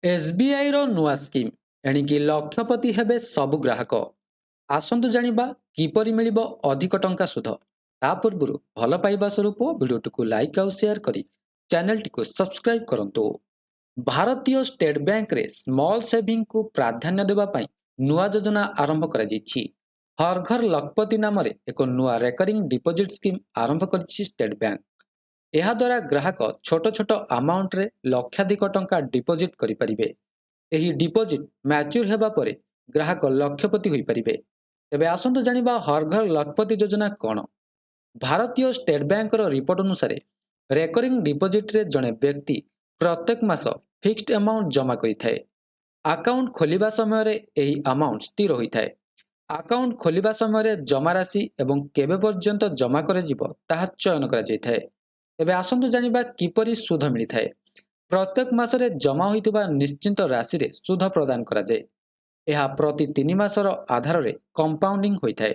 SBI ର ନୂଆ scheme ଏଣିକି ଲକ୍ଷପତି ହେବେ ସବୁ ଗ୍ରାହକ। ଆସନ୍ତୁ ଜାଣିବା କିପରି ମିଳିବ ଅଧିକ ଟଙ୍କା ସୁଧ। ତା ପୂର୍ବରୁ ଭଲ ପାଇବା ସ୍ୱରୂପ ଭିଡ଼ିଓଟିକୁ ଲାଇକ୍ ଆଉ ସେୟାର କରି ଚ୍ୟାନେଲଟିକୁ ସବସ୍କ୍ରାଇବ୍ କରନ୍ତୁ। ଭାରତୀୟ ଷ୍ଟେଟ୍ ବ୍ୟାଙ୍କରେ ସ୍ମଲ୍ ସେଭିଂକୁ ପ୍ରାଧାନ୍ୟ ଦେବା ପାଇଁ ନୂଆ ଯୋଜନା ଆରମ୍ଭ କରାଯାଇଛି। ହର୍ ଘର ଲକ୍ଷପତି ନାମରେ ଏକ ନୂଆ ରେକରିଂ ଡିପୋଜିଟ୍ ସ୍କିମ୍ ଆରମ୍ଭ କରିଛି ଷ୍ଟେଟ୍ ବ୍ୟାଙ୍କ। ଏହାଦ୍ୱାରା ଗ୍ରାହକ ଛୋଟ ଛୋଟ ଆମାଉଣ୍ଟରେ ଲକ୍ଷାଧିକ ଟଙ୍କା ଡିପୋଜିଟ୍ କରିପାରିବେ। ଏହି ଡିପୋଜିଟ୍ ମ୍ୟାଚ୍ୟୁର ହେବା ପରେ ଗ୍ରାହକ ଲକ୍ଷପତି ହୋଇପାରିବେ। ତେବେ ଆସନ୍ତୁ ଜାଣିବା ହର୍ ଘର ଲକ୍ଷପତି ଯୋଜନା କ'ଣ। ଭାରତୀୟ ଷ୍ଟେଟ୍ ବ୍ୟାଙ୍କର ରିପୋର୍ଟ ଅନୁସାରେ ରେକରିଂ ଡିପୋଜିଟ୍ରେ ଜଣେ ବ୍ୟକ୍ତି ପ୍ରତ୍ୟେକ ମାସ ଫିକ୍ସଡ ଆମାଉଣ୍ଟ ଜମା କରିଥାଏ। ଆକାଉଣ୍ଟ ଖୋଲିବା ସମୟରେ ଏହି ଆମାଉଣ୍ଟ ସ୍ଥିର ହୋଇଥାଏ। ଆକାଉଣ୍ଟ ଖୋଲିବା ସମୟରେ ଜମାରାଶି ଏବଂ କେବେ ପର୍ଯ୍ୟନ୍ତ ଜମା କରାଯିବ ତାହା ଚୟନ କରାଯାଇଥାଏ। ଏବେ ଆସନ୍ତୁ ଜାଣିବା କିପରି ସୁଧ ମିଳିଥାଏ। ପ୍ରତ୍ୟେକ ମାସରେ ଜମା ହୋଇଥିବା ନିଶ୍ଚିତ ରାଶିରେ ସୁଧ ପ୍ରଦାନ କରାଯାଏ। ଏହା ପ୍ରତି 3 ମାସର ଆଧାରରେ କମ୍ପାଉଣ୍ଡିଂ ହୋଇଥାଏ।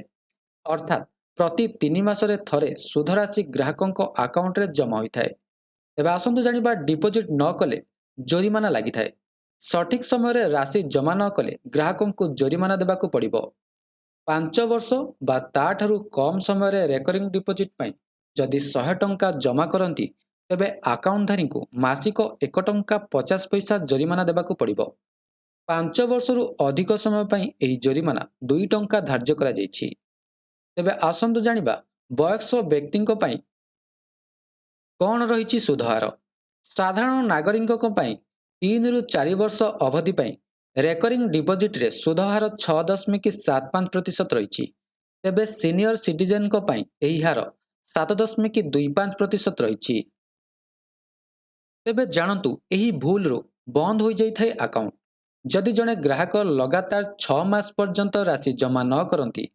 ଅର୍ଥାତ୍ ପ୍ରତି 3 ମାସରେ ଥରେ ସୁଧ ରାଶି ଗ୍ରାହକଙ୍କ ଆକାଉଣ୍ଟରେ ଜମା ହୋଇଥାଏ। ଏବେ ଆସନ୍ତୁ ଜାଣିବା ଡିପୋଜିଟ୍ ନ କଲେ ଜୋରିମାନା ଲାଗିଥାଏ। ସଠିକ୍ ସମୟରେ ରାଶି ଜମା ନ କଲେ ଗ୍ରାହକଙ୍କୁ ଜୋରିମାନା ଦେବାକୁ ପଡ଼ିବ। 5 ବର୍ଷ ବା ତାଠାରୁ କମ୍ ସମୟରେ ରେକରିଂ ଡିପୋଜିଟ୍ ପାଇଁ ଯଦି 100 ଟଙ୍କା ଜମା କରନ୍ତି ତେବେ ଆକାଉଣ୍ଟଧାରୀଙ୍କୁ ମାସିକ 1 ଟଙ୍କା 50 ପଇସା ଜୋରିମାନା ଦେବାକୁ ପଡ଼ିବ। 5 ବର୍ଷରୁ ଅଧିକ ସମୟ ପାଇଁ ଏହି ଜୋରିମାନା 2 ଟଙ୍କା ଧାର୍ଯ୍ୟ କରାଯାଇଛି। ତେବେ ଆସନ୍ତୁ ଜାଣିବା ବୟସ୍କ ବ୍ୟକ୍ତିଙ୍କ ପାଇଁ କ'ଣ ରହିଛି ସୁଧହାର। ସାଧାରଣ ନାଗରିକଙ୍କ ପାଇଁ 3 ରୁ 4 ବର୍ଷ ଅବଧି ପାଇଁ ରେକରିଂ ଡିପୋଜିଟ୍ରେ ସୁଧହାର 6.75% ରହିଛି। ତେବେ ସିନିୟର ସିଟିଜେନଙ୍କ ପାଇଁ ଏହି ହାର 7.25% ରହିଛି। ତେବେ ଜାଣନ୍ତୁ ଏହି ଭୁଲରୁ ବନ୍ଦ ହୋଇଯାଇଥାଏ ଆକାଉଣ୍ଟ। ଯଦି ଜଣେ ଗ୍ରାହକ ଲଗାତାର 6 ମାସ ପର୍ଯ୍ୟନ୍ତ ରାଶି ଜମା ନ କରନ୍ତି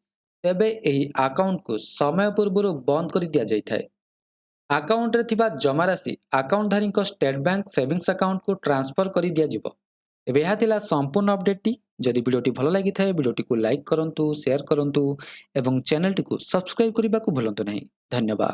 ତେବେ ଏହି ଆକାଉଣ୍ଟକୁ ସମୟ ପୂର୍ବରୁ ବନ୍ଦ କରି ଦିଆଯାଇଥାଏ। ଆକାଉଣ୍ଟରେ ଥିବା ଜମାରାଶି ଆକାଉଣ୍ଟଧାରୀଙ୍କ ଷ୍ଟେଟ୍ ବ୍ୟାଙ୍କ ସେଭିଂସ ଆକାଉଣ୍ଟକୁ ଟ୍ରାନ୍ସଫର କରି ଦିଆଯିବ। ଏବେ ଏହା ଥିଲା ସମ୍ପୂର୍ଣ୍ଣ ଅପଡେଟଟି। ଯଦି ଭିଡ଼ିଓଟି ଭଲ ଲାଗିଥାଏ ଭିଡ଼ିଓଟିକୁ ଲାଇକ୍ କରନ୍ତୁ, ସେୟାର କରନ୍ତୁ ଏବଂ ଚ୍ୟାନେଲଟିକୁ ସବସ୍କ୍ରାଇବ୍ କରିବାକୁ ଭୁଲନ୍ତୁ ନାହିଁ। ଧନ୍ୟବାଦ।